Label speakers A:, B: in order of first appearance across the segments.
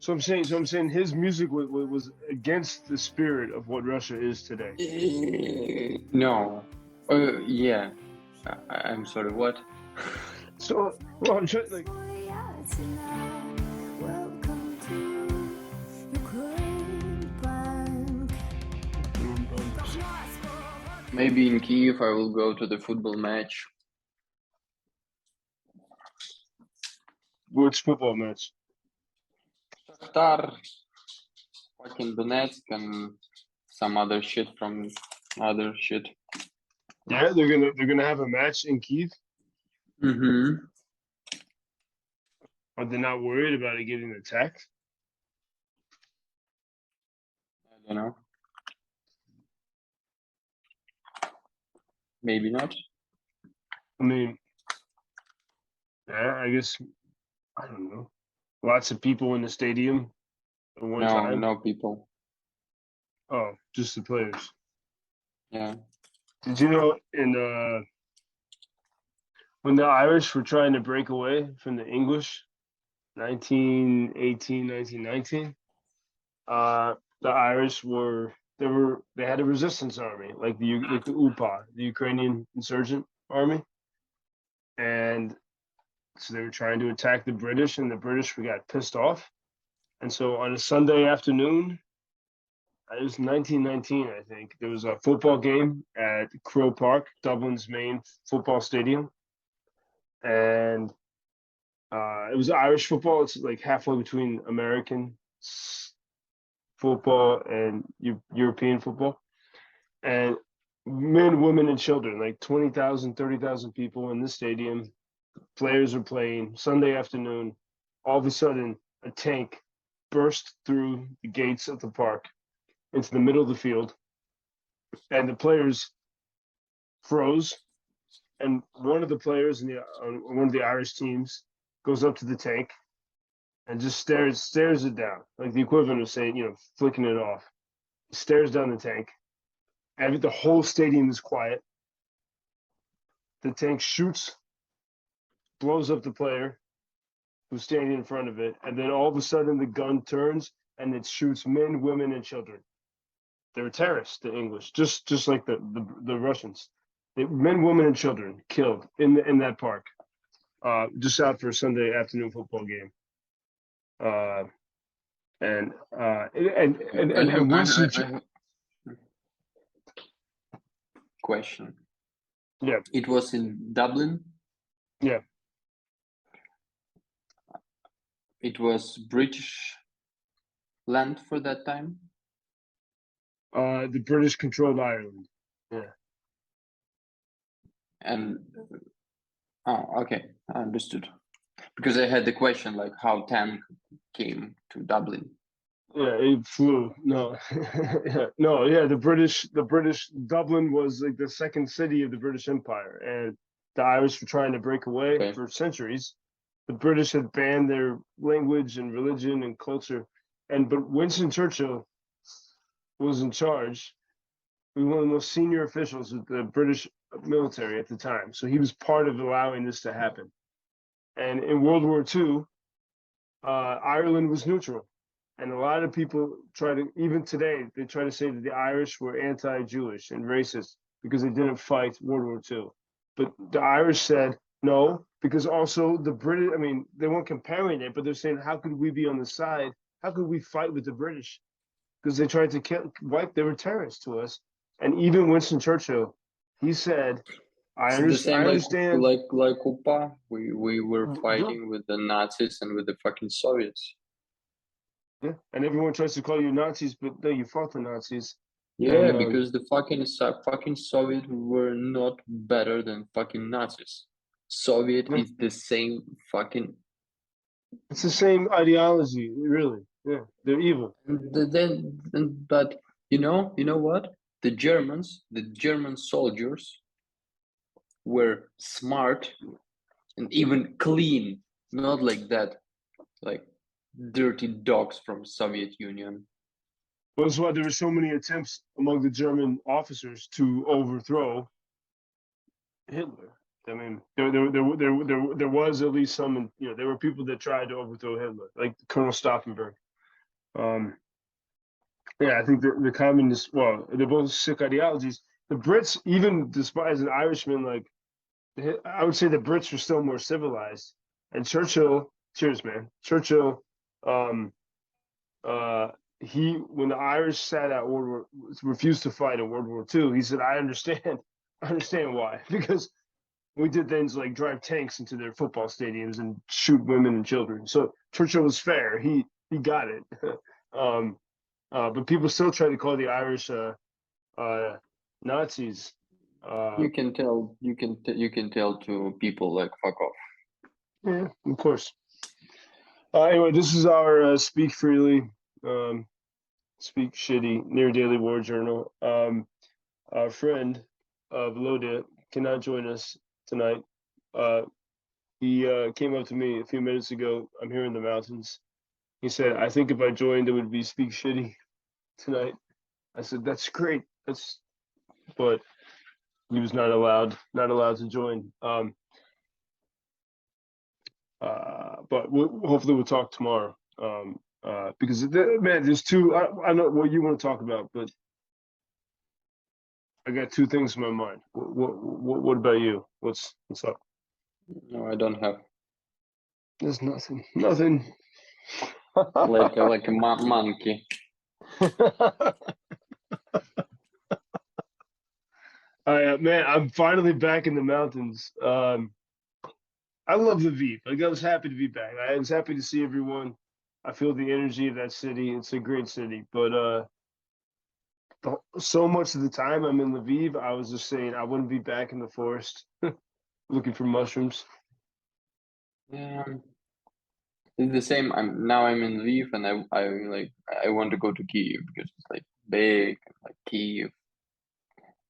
A: So I'm saying his music was against the spirit of what Russia is today.
B: No. Yeah. I'm sorry, what?
A: So, well, I'm just like,
C: Welcome to Ukraine.
B: Maybe in Kiev I will go to the football match.
A: which football match?
B: Shakhtar, fucking Donetsk, and some other shit from other shit.
A: Yeah, they're gonna have a match in Kiev.
B: Mm-hmm.
A: Are they not worried about it getting attacked?
B: I don't know. Maybe not.
A: I mean, yeah, I guess I don't know. Lots of people in the stadium at one time.
B: No people.
A: Oh, just the players.
B: Yeah.
A: Did you know when the Irish were trying to break away from the English, 1918, 1919, the Irish they had a resistance army like the UPA, the Ukrainian Insurgent Army, and so they were trying to attack the British, and the British got pissed off, and so on a Sunday afternoon, it was 1919, I think, there was a football game at Croke Park, Dublin's main football stadium, and it was Irish football. It's like halfway between American football and European football. And men, women, and children, like 20,000, 30,000 people in the stadium. Players are playing Sunday afternoon. All of a sudden, a tank burst through the gates of the park into the middle of the field, and the players froze. And one of the players in one of the Irish teams goes up to the tank and just stares it down, like the equivalent of saying, flicking it off. He stares down the tank, and the whole stadium is quiet. The tank shoots, blows up the player who's standing in front of it, and then all of a sudden the gun turns and it shoots men, women, and children. They were terrorists, the English, just like the Russians. Men, women, and children killed in that park, just out for a Sunday afternoon football game. And Winston.
B: Question.
A: Yeah.
B: It was in Dublin?
A: Yeah.
B: It was British land for that time?
A: The British controlled Ireland. Yeah.
B: And okay, I understood. Because I had the question like how tank came to Dublin.
A: Yeah, it flew. No, no, yeah. The British Dublin was like the second city of the British Empire, and the Irish were trying to break away for centuries. The British had banned their language and religion and culture, but Winston Churchill was in charge. He was one of the most senior officials of the British military at the time, so he was part of allowing this to happen. And in World War II, Ireland was neutral. And a lot of people even today, they try to say that the Irish were anti-Jewish and racist because they didn't fight World War II. But the Irish said no, because also the British, I mean, they weren't comparing it, but they're saying, how could we be on the side? How could we fight with the British? Because they tried to they were terrorists to us. And even Winston Churchill, he said, I understand.
B: Like UPA, we were fighting with the Nazis and with the fucking Soviets.
A: Yeah, and everyone tries to call you Nazis, but no, you fought the Nazis.
B: Yeah, and, because the fucking Soviet were not better than fucking Nazis. Soviet is the same fucking.
A: It's the same ideology, really. Yeah, they're evil.
B: But you know what? The German soldiers were smart and even clean, not like that, like dirty dogs from Soviet Union.
A: Well, that's why there were so many attempts among the German officers to overthrow Hitler. I mean, there was at least some, there were people that tried to overthrow Hitler, like Colonel Stauffenberg. Yeah, I think the communists, well, they're both sick ideologies. The Brits, even despite as an Irishman, like I would say the Brits were still more civilized. And Churchill, cheers, man. Churchill, um, uh, he when the Irish sat out refused to fight in World War II, he said, "I understand, I understand why, because we did things like drive tanks into their football stadiums and shoot women and children." So Churchill was fair. He got it. um, but people still try to call the Irish Nazis.
B: You can tell. You can tell to people like fuck off.
A: Yeah, of course. Anyway, this is our Speak Freely, Speak Shitty, Near Daily War Journal. Our friend Volodya cannot join us tonight. He came up to me a few minutes ago. I'm here in the mountains. He said, "I think if I joined, it would be Speak Shitty tonight." I said, "That's great. But he was not allowed to join. But hopefully we'll talk tomorrow. Because man, there's two. I don't know what you want to talk about, but I got two things in my mind. What about you? What's up?
B: No, I don't have.
A: There's nothing. Nothing.
B: Like a monkey.
A: Man, I'm finally back in the mountains. I love Lviv. Like I was happy to be back. I was happy to see everyone. I feel the energy of that city. It's a great city, but so much of the time I'm in Lviv, I was just saying I wouldn't be back in the forest looking for mushrooms.
B: Yeah, it's the same. I'm in Lviv, and I want to go to Kiev because it's like big, like Kiev,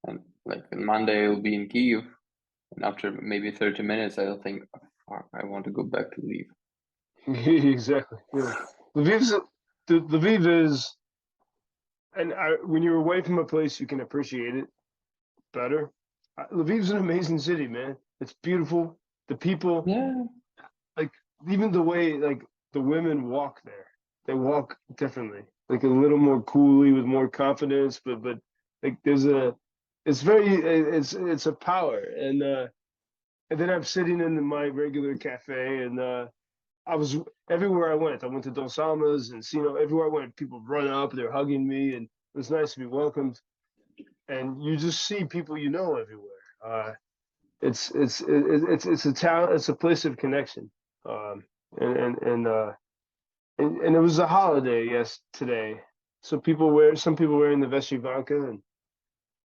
B: and like on Monday I'll be in Kiev, and after maybe 30 minutes I'll think, oh, fuck, I want to go back to Lviv.
A: Exactly. Yeah. Lviv is, and when you're away from a place, you can appreciate it better. Lviv's an amazing city, man. It's beautiful. The people,
B: Yeah,
A: like even the way like the women walk there, they walk differently, like a little more coolly with more confidence. But like it's very, it's a power. And then I'm sitting in my regular cafe, and I was everywhere I went. I went to Dos Almas and everywhere I went, people run up, they're hugging me, and it was nice to be welcomed. And you just see people everywhere. It's a town. It's a place of connection. Um, and it was a holiday, yes, today. So some people wearing the Veshivanka, and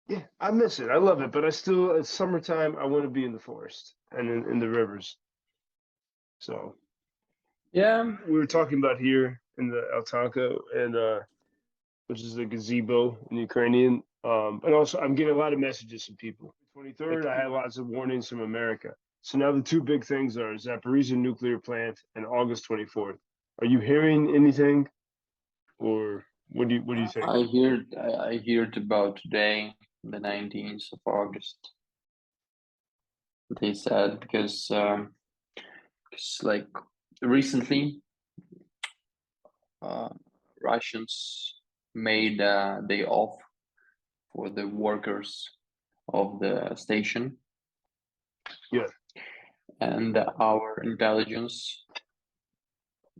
A: yeah, I miss it. I love it, but it's summertime. I want to be in the forest and in the rivers. So
B: yeah.
A: we were talking about here in the Altanka, and which is the gazebo in Ukrainian. And also, I'm getting a lot of messages from people. 23rd, I had lots of warnings from America. So now the two big things are Zaporizhia nuclear plant and August 24th. Are you hearing anything, or what do you think?
B: I heard about today, the 19th of August. They said because like recently, Russians made a day off for the workers of the station.
A: Yeah.
B: And our intelligence,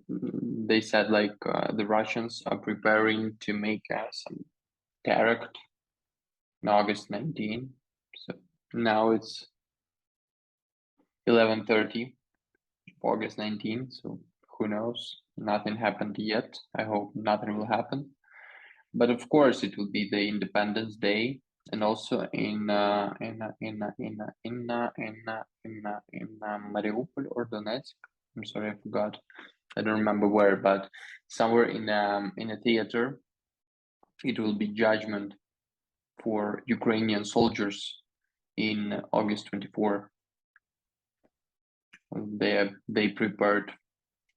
B: they said like the Russians are preparing to make some terrorist on August 19. So now it's 11:30, August 19. So who knows? Nothing happened yet. I hope nothing will happen. But of course, it will be the Independence Day, and also in Mariupol or Donetsk. I'm sorry, I forgot. I don't remember where, but somewhere in a theater, it will be judgment for Ukrainian soldiers in August 24. They prepared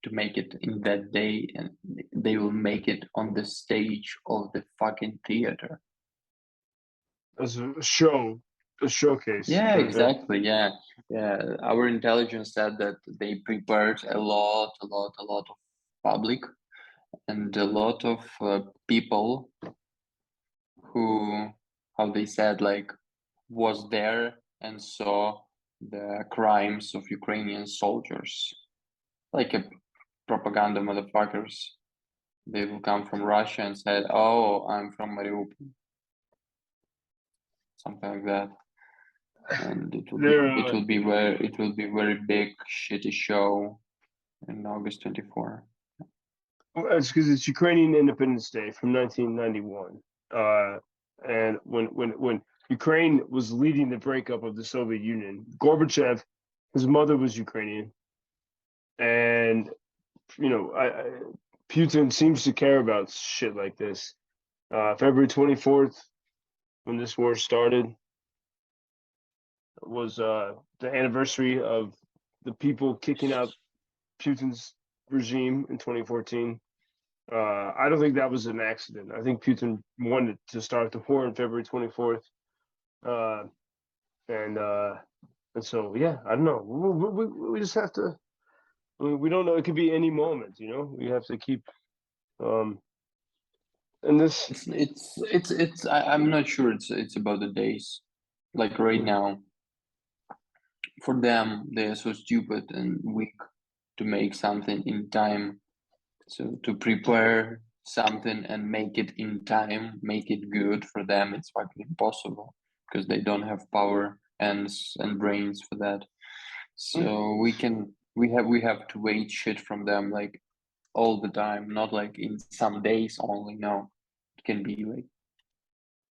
B: to make it in that day, and they will make it on the stage of the fucking theater.
A: As a showcase.
B: Yeah, exactly. Yeah. Our intelligence said that they prepared a lot of public, and a lot of people who, how they said, like, was there and saw the crimes of Ukrainian soldiers, like a propaganda motherfuckers. They will come from Russia and said, "Oh, I'm from Mariupol," something like that, and it will be very big shitty show in August 24.
A: Well, it's because it's Ukrainian Independence Day from 1991, and when Ukraine was leading the breakup of the Soviet Union, Gorbachev, his mother was Ukrainian, and Putin seems to care about shit like this. February 24th, when this war started, was the anniversary of the people kicking out Putin's regime in 2014. I don't think that was an accident. I think Putin wanted to start the war on February 24th. And so, yeah, I don't know. We just have to, we don't know. It could be any moment, we have to keep, and this,
B: I'm not sure it's about the days, like right now. For them, they are so stupid and weak to make something in time. So to prepare something and make it in time, make it good, for them it's fucking impossible because they don't have power and brains for that. So we have to wait shit from them like all the time, not like in some days only. No, it can be like,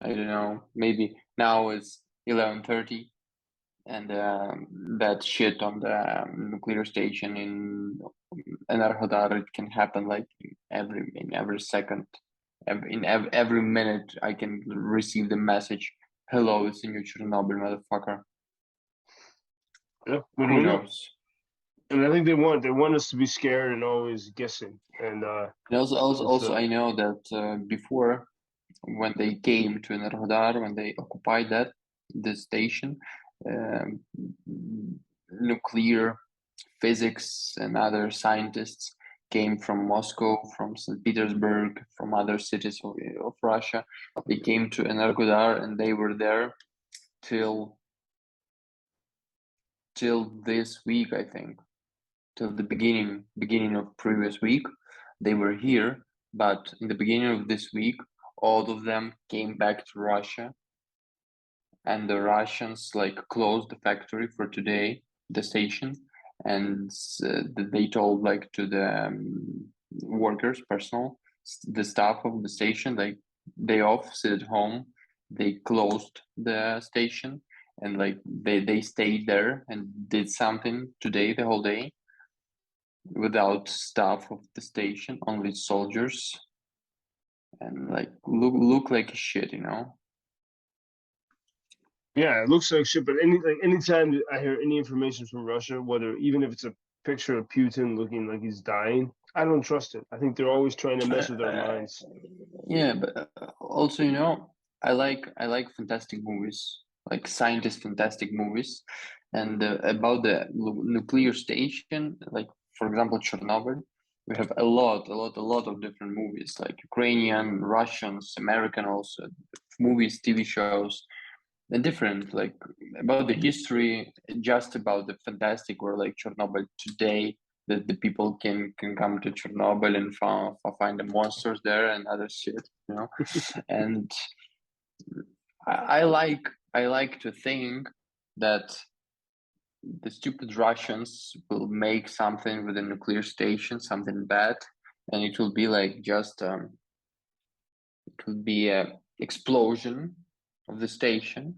B: I don't know, maybe now it's 11:30 and that shit on the nuclear station in Enerhodar, it can happen like in every second, every minute. I can receive the message, "Hello, it's a new Chernobyl, motherfucker."
A: yeah, we
B: Who
A: don't know.
B: knows?
A: And I think they want us to be scared and always guessing. And
B: And also,
A: so,
B: I know that before, when they came to Enerhodar, when they occupied the station, um, nuclear physics and other scientists came from Moscow, from St. Petersburg, from other cities of Russia. They came to Energodar and they were there till this week, I think, till the beginning of previous week. They were here, but in the beginning of this week, all of them came back to Russia, and the Russians like closed the factory for today, the station, and they told like to the workers, personnel, the staff of the station, like day off, sit at home. They closed the station and like they stayed there and did something today, the whole day, without staff of the station, only soldiers, and like look like shit,
A: yeah, it looks like shit. But anytime I hear any information from Russia, whether even if it's a picture of Putin looking like he's dying, I don't trust it. I think they're always trying to mess with our minds.
B: Yeah, but also, I like fantastic movies, like scientist fantastic movies, and about the nuclear station, like for example Chernobyl. We have a lot of different movies, like Ukrainian, Russians, American, also movies, TV shows, and different, like about the history, just about the fantastic, or like Chernobyl today, that the people can come to Chernobyl and find the monsters there and other shit, and I like to think that the stupid Russians will make something with a nuclear station, something bad, and it will be like just it will be a explosion of the station,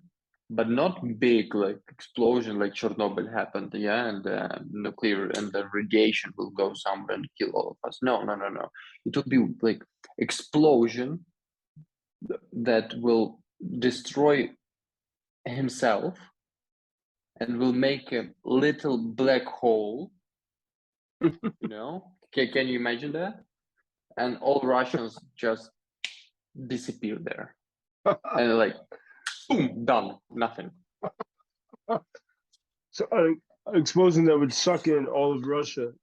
B: but not big like explosion like Chernobyl happened, yeah, and the nuclear and the radiation will go somewhere and kill all of us. No, no, no, no. It will be like explosion that will destroy himself and will make a little black hole. Can you imagine that? And all Russians just disappear there, and like boom, done, nothing.
A: So exposing that would suck in all of Russia.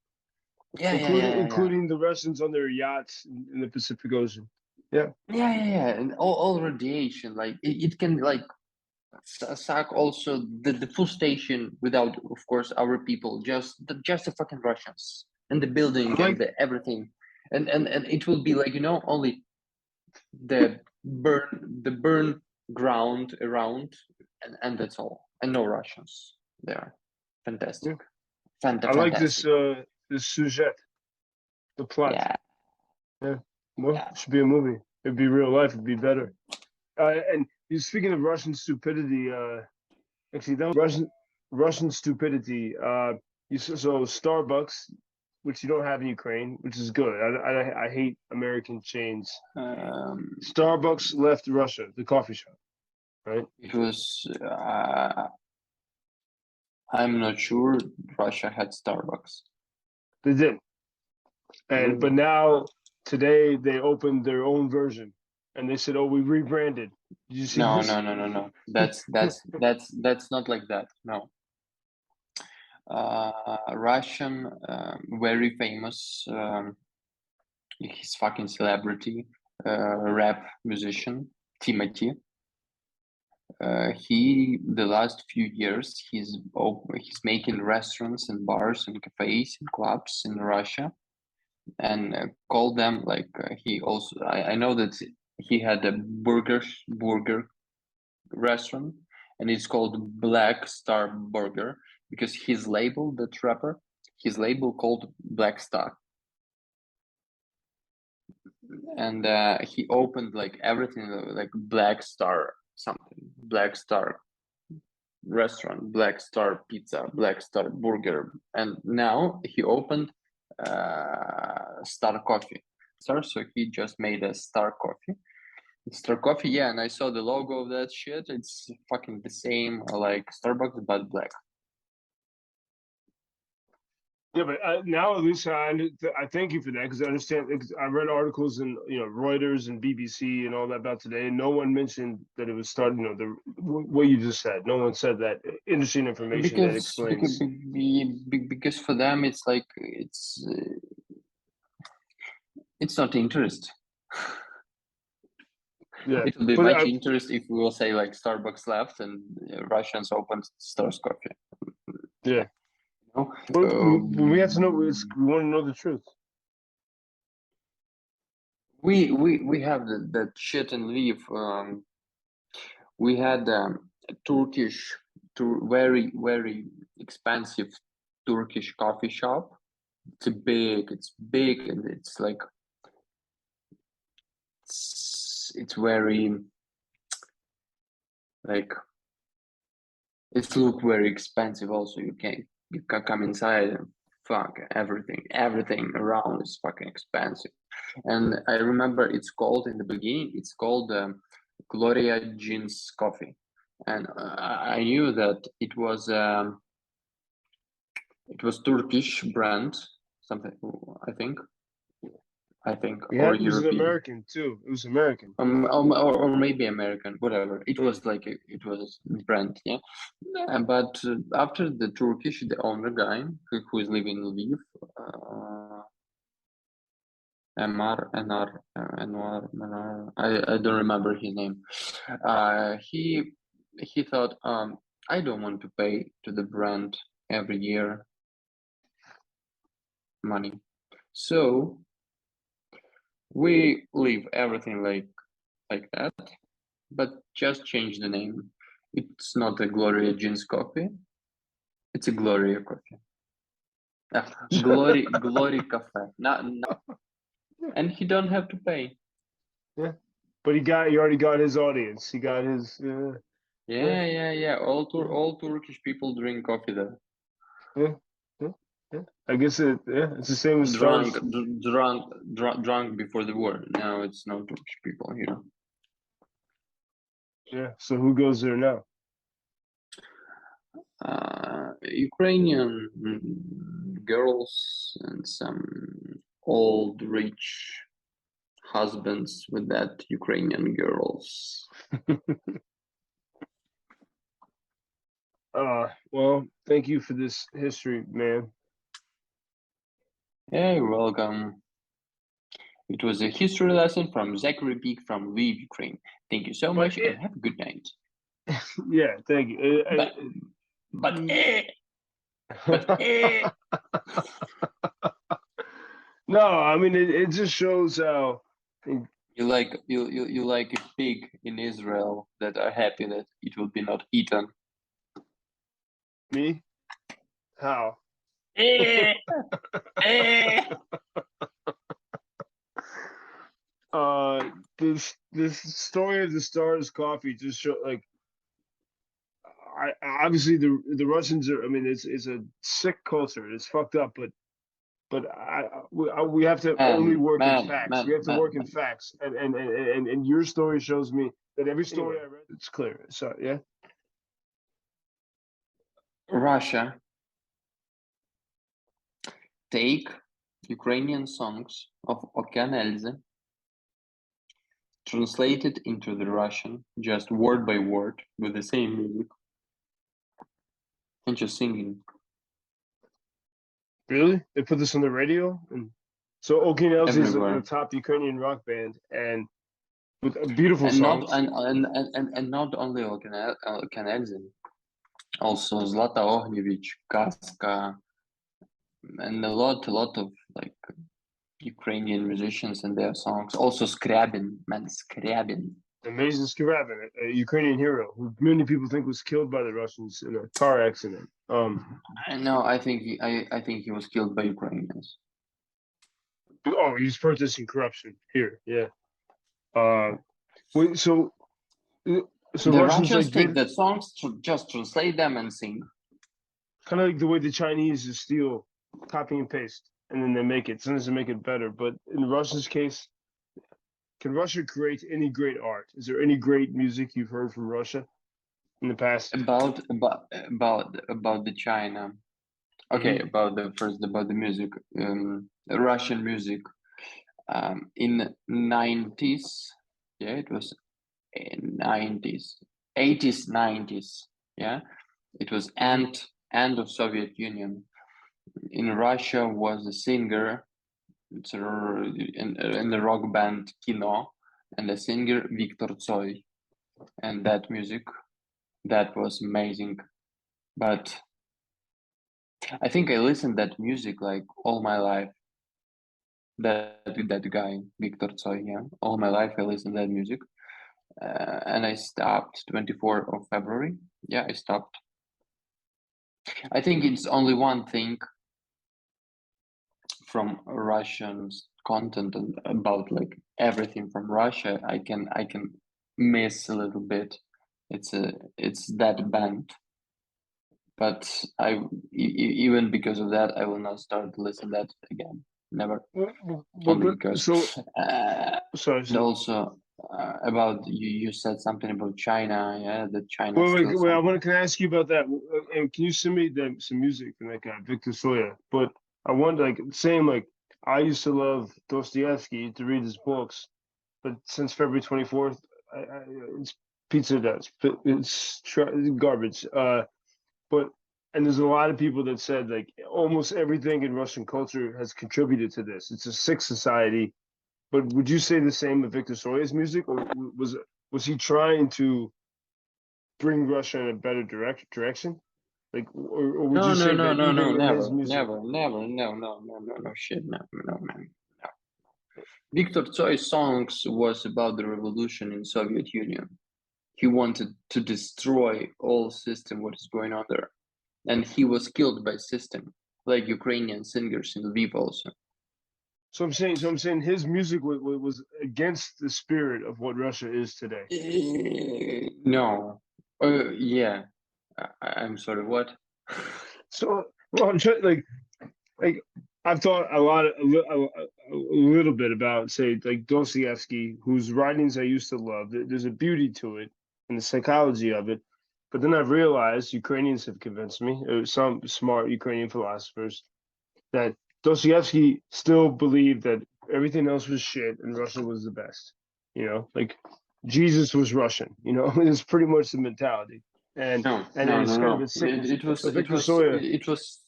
B: Yeah, yeah,
A: including
B: yeah, yeah, yeah.
A: including the Russians on their yachts in the Pacific Ocean. Yeah,
B: Yeah, yeah, yeah. And all radiation, like it can like suck also the full station without, of course, our people, just the fucking Russians and the building
A: I
B: and
A: like.
B: the everything. And it will be like, only the burn ground around, and that's all. And no Russians there. Fantastic.
A: Yeah, I like
B: Fantastic.
A: this sujet, the plot.
B: Yeah,
A: Yeah, well,
B: yeah.
A: it should be a movie. It'd be real life. It'd be better. And you speaking of Russian stupidity, actually, that was Russian stupidity. So Starbucks, which you don't have in Ukraine, which is good. I hate American chains.
B: Um,
A: Starbucks left Russia, the coffee shop, right?
B: it was I'm not sure Russia had Starbucks.
A: They did, but
B: Really?
A: now today they opened their own version, and they said, "Oh, we rebranded." Did you see
B: No,
A: this?
B: no, no, no, no. That's not like that. No. Russian, very famous, he's fucking celebrity, rap musician, Timothy. He the last few years he's making restaurants and bars and cafes and clubs in Russia, and called them like he also I know that he had a burger restaurant, and it's called Black Star Burger because his label, that rapper, his label called Black Star, and he opened like everything like Black Star something, Black Star restaurant, Black Star pizza, Black Star burger, and now he opened Star Coffee. So he just made a Star Coffee. Star Coffee, yeah, and I saw the logo of that shit. It's fucking the same like Starbucks but black.
A: Yeah, but now at least I thank you for that because I understand. Because I read articles in Reuters and BBC and all that about today, and no one mentioned that it was starting. What you just said. No one said that. Interesting information that explains.
B: Because for them it's like it's not interest.
A: Yeah,
B: It will be
A: but
B: much interest if we will say like Starbucks left and Russians opened Stars Coffee.
A: yeah.
B: You know?
A: But we have to know. We want to know the truth.
B: We have that shit in Lviv. We had a Turkish, very very expensive Turkish coffee shop. It's big, and it's like it's very like it look very expensive. Also, you can come inside and fuck everything around is fucking expensive. And I remember it's called in the beginning. It's called Gloria Jeans Coffee, and I knew that it was Turkish brand, something I think,
A: Yeah,
B: or
A: it was an
B: European,
A: American too. It was American.
B: or maybe American, whatever. It was like it was brand, yeah. But after the Turkish, the owner guy who is living in Lviv, Anwar, I don't remember his name. He thought, I don't want to pay to the brand every year money, so we leave everything like that, but just change the name. It's not a Gloria Jeans coffee. It's a Gloria coffee. Glory Cafe. Not, and he don't have to pay.
A: Yeah, but he already got his audience. He got his. Yeah,
B: Yeah.
A: yeah,
B: All Turkish people drink coffee there.
A: yeah, yeah, yeah. I guess it's the same as
B: Drunk,
A: stars.
B: drunk before the war. Now it's no Turkish people here.
A: Yeah. So who goes there now?
B: Ukrainian girls and some old rich husbands with that Ukrainian girls.
A: Well, thank you for this history, man.
B: Hey, welcome. It was a history lesson from Zakhar Pikh from Lviv, Ukraine. Thank you so
A: But
B: much and have a good night.
A: yeah, thank you.
B: But
A: No, I mean it just shows how
B: you like a pig in Israel that are happy that it will be not eaten.
A: me how this story of the Stars coffee just show like obviously the Russians are. I mean, it's a sick culture. It's fucked up, but we have to only work in facts. We have to work in facts, and your story shows me that every story I read, it's clear. So yeah,
B: Russia take Ukrainian songs of Okean Elze, translated into the Russian, just word by word, with the same music, and just singing.
A: really, they put this on the radio, and so Okean is
B: Everywhere.
A: the top Ukrainian rock band, and with beautiful
B: And
A: songs.
B: not only Okean Elze, also Zlata Ognjevich, Kaska, and a lot of like Ukrainian musicians and their songs. Also Skrябin, man, Skrябin.
A: Amazing Skrябin, a Ukrainian hero who many people think was killed by the Russians in a car accident.
B: No, I think he was killed by Ukrainians.
A: Oh, he's protesting corruption here. Yeah. Wait, so
B: The
A: Russians
B: Russians
A: like
B: take the songs, just translate them and sing.
A: kind of like the way the Chinese just steal, copy and paste, and then they make it. Sometimes they make it better. But in Russia's case, can Russia create any great art? Is there any great music you've heard from Russia in the past?
B: About the China. Okay, about the music, Russian music. In 90s, yeah, it was 90s, 80s, 90s, yeah, it was end of Soviet Union. In Russia was a singer, in the rock band Kino, and the singer Viktor Tsoi, and that music, that was amazing. But I think I listened that music like all my life. That guy Viktor Tsoi, yeah, all my life I listened that music, and I stopped 24th of February. Yeah, I stopped. I think it's only one thing from Russian content and about like everything from Russia I can miss a little bit. It's that band, but even because of that I will not start to listen that again. Never. Only because
A: Sorry.
B: and also about you said something about China, yeah, that China
A: Wait,
B: steals
A: wait.
B: something.
A: Can I ask you about that? And can you send me some music from that guy, Victor Soya? But I wonder, like, same like I used to love Dostoevsky to read his books, but since February 24th, it's pizza dust. It's garbage. But and there's a lot of people that said like almost everything in Russian culture has contributed to this. It's a sick society. But would you say the same with Victor Soya's music, or was he trying to bring Russia in a better direction? Like, or would you say that even in his music?
B: No, shit, no, man. No. Viktor Tsoi's songs was about the revolution in Soviet Union. He wanted to destroy all system what is going on there, and he was killed by system, like Ukrainian singers in Lviv also.
A: So I'm saying his music was against the spirit of what Russia is today.
B: No, yeah, I'm sorry. What?
A: So well, I'm trying like I've thought a little bit about say like Dostoevsky, whose writings I used to love. There's a beauty to it and the psychology of it. But then I've realized Ukrainians have convinced me, some smart Ukrainian philosophers, that Dostoevsky still believed that everything else was shit and Russia was the best. You know, like Jesus was Russian. You know, it's pretty much the mentality. And
B: No,
A: and
B: no,
A: it's
B: no,
A: kind of
B: no.
A: a sickness.
B: It was,
A: But
B: it
A: Victor
B: was,
A: Soya,
B: it was,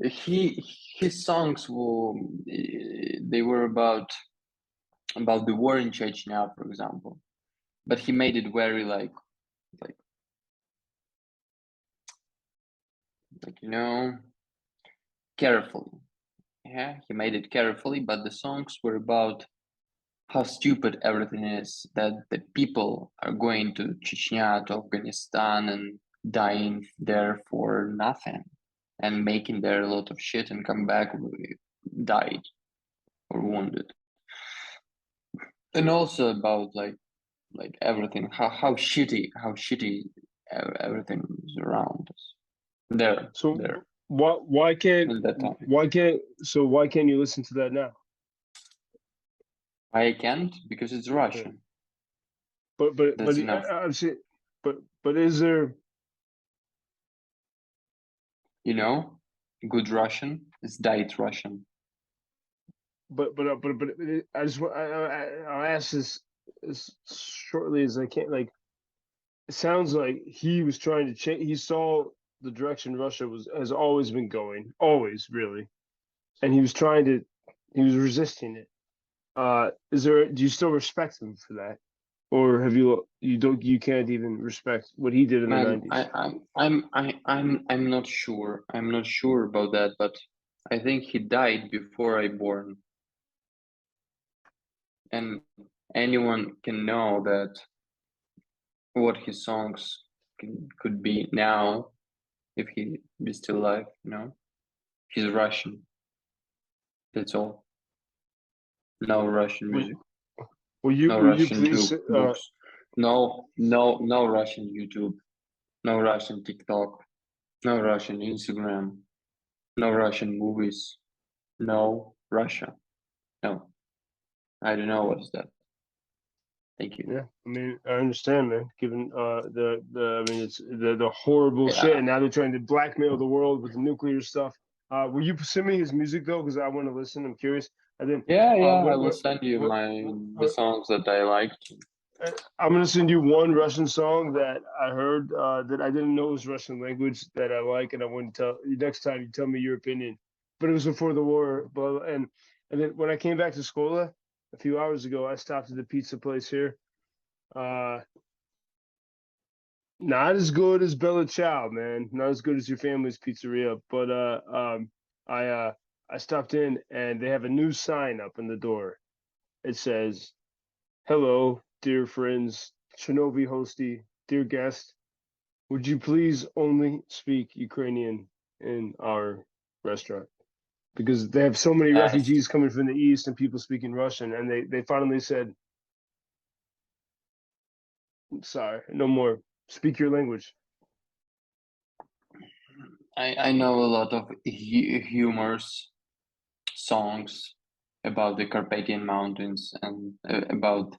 B: his songs were they were about the war in Chechnya, for example, but he made it very like carefully. Yeah, he made it carefully, but the songs were about how stupid everything is, that the people are going to Chechnya, to Afghanistan, and dying there for nothing, and making there a lot of shit and come back died or wounded. And also about like everything, how shitty everything is around us. There,
A: So why can't
B: in that time.
A: why can't you listen to that now?
B: I can't because it's Russian. That's enough.
A: I'm saying, but is there?
B: Good Russian is diet Russian.
A: But I just I'll ask this as shortly as I can. Like, it sounds like he was trying to change. He saw the direction Russia has always been going, always really, and he was resisting it. Do you still respect him for that, or have you can't even respect what he did in the
B: Man,
A: 90s?
B: I'm not sure. I'm not sure about that, but I think he died before I born. And anyone can know that what his songs could be now if he be still alive, He's Russian. That's all. No Russian music.
A: Will you
B: Russian
A: please
B: books. No Russian YouTube. No Russian TikTok. No Russian Instagram. No Russian movies. No Russia. No. I don't know what is that. Thank you.
A: Yeah, I mean, I understand, man. Given I mean, it's the horrible
B: Yeah.
A: shit, and now they're trying to blackmail the world with the nuclear stuff. Will you send me his music though? Because I want to listen. I'm curious. And then
B: I will send you the
A: what,
B: songs that I liked.
A: I'm gonna send you one Russian song that I heard that I didn't know was Russian language that I like, and I want to tell you next time you tell me your opinion. But it was before the war, and then when I came back to Skola a few hours ago, I stopped at the pizza place here. Uh, Not as good as Bella Ciao, man. Not as good as your family's pizzeria, but I stopped in and they have a new sign up in the door. It says, "Hello, dear friends, Chernobyl hosty, dear guest. Would you please only speak Ukrainian in our restaurant?" Because they have so many refugees coming from the east and people speaking Russian, and they finally said, "Sorry, no more. Speak your language."
B: I know a lot of humorous songs about the Carpathian Mountains, and about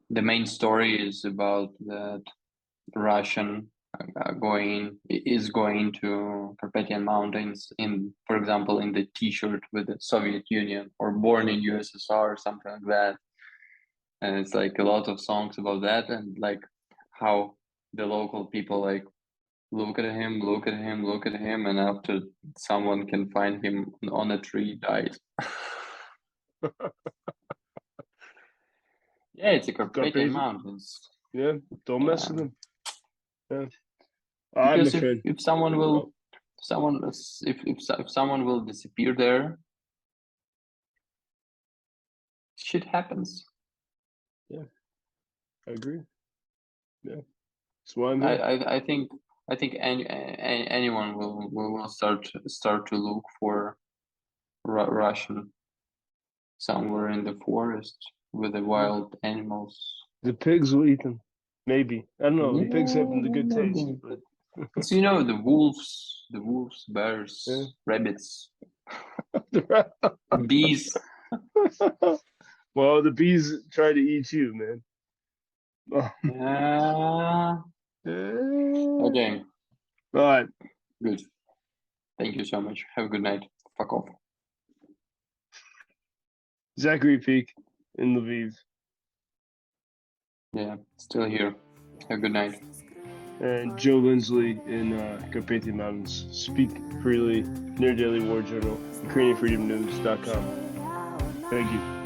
B: the main story is about that Russian is going to Carpathian Mountains for example, in the T-shirt with the Soviet Union or born in USSR or something like that. And it's like a lot of songs about that, and like how the local people like look at him, and after someone can find him on a tree, dies. Yeah, it's a Carpathian Mountains.
A: Yeah, don't mess with them. Yeah.
B: Because
A: my friend.
B: if someone will if someone will disappear there, shit happens.
A: Yeah, I agree. Yeah, that's why I'm here.
B: I think anyone will start to look for Russian somewhere in the forest with the wild animals.
A: The pigs will eat them. Maybe. I don't know. The pigs have the good
B: Yeah,
A: taste.
B: maybe.
A: But
B: It's the wolves, bears,
A: Yeah.
B: rabbits, bees.
A: Well, the bees try to eat you, man.
B: Okay,
A: All right.
B: good. Thank you so much. Have a good night. Fuck off.
A: Zachary Pikh in Lviv.
B: Yeah, still here. Have a good night.
A: and Joe Lindsley in Carpathian Mountains. Speak freely, Near Daily War Journal, UkrainianFreedomNews.com. Thank you.